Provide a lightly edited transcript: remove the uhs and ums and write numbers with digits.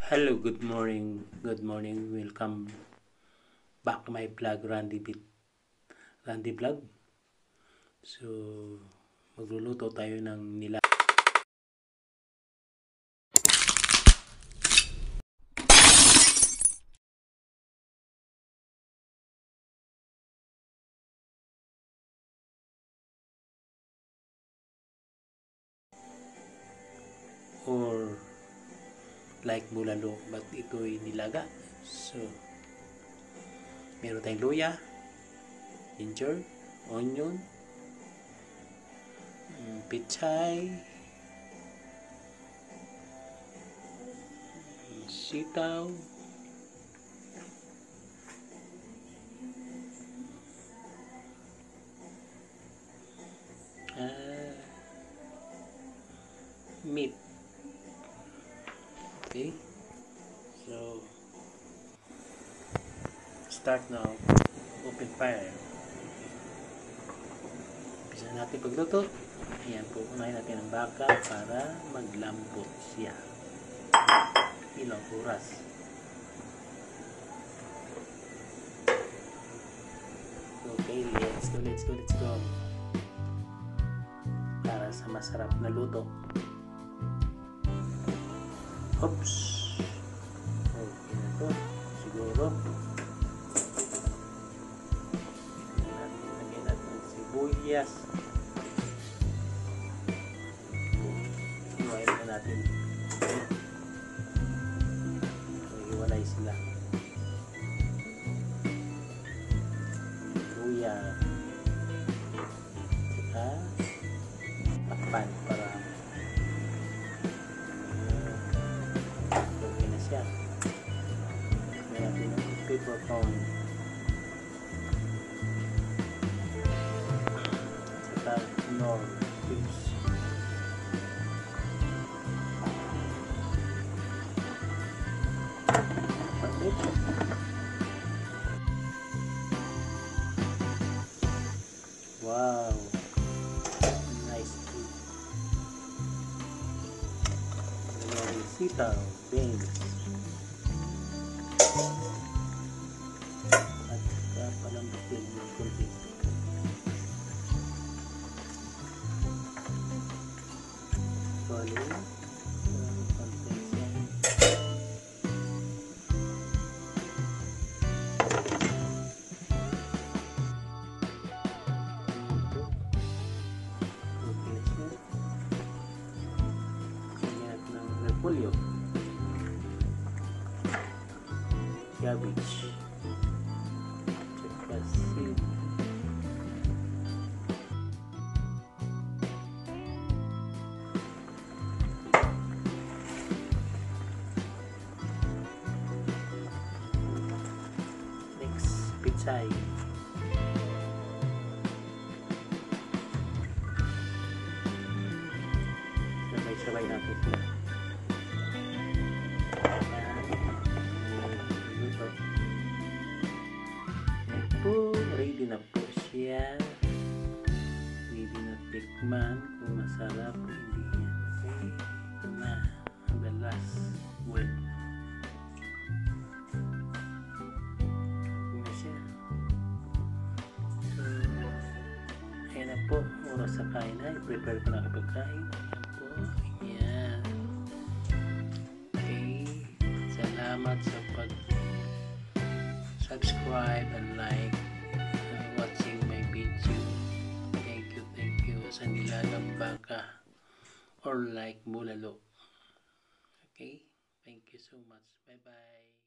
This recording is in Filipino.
Hello, good morning. Good morning. Welcome back to my vlog, Randy Vlog. So, magluluto tayo ng or like bulalo, but ito'y nilaga. So, meron tayong luya, ginger, onion, pichay, sitaw, meat. Okay, so start now. Open fire. Umpisa natin pagluto. Ayan po, unahin natin ang baka para maglambot siya. Ilang oras. Okay, let's go. Para sa masarap na luto. Oops. Okay na to. Siguro. Lagyan natin ng sibuyas. Iwain na natin. Iwalay sila. Luya. Saka takpan para okay na siya. May natin ng peppercorn. Saka nor cubes. Wow, nice food. Ayan, sitaw, beans, at saka palambutin yung kunti. Bali, repolyo, cabbage, tsaka seed, next pichay, sabay-sabay natin sila. Ready na po siya. Ready na tikman kung masarap o hindi yan. Okay, ito na the last word. Ito na siya. So, ayan na po, oras sa kain na. I-prepare ko na kapag kain. Ayan po, ayan. Okay, salamat sa subscribe and like watching my video. Thank you sa nilagang baka or like bulalo. Okay, thank you so much. Bye bye.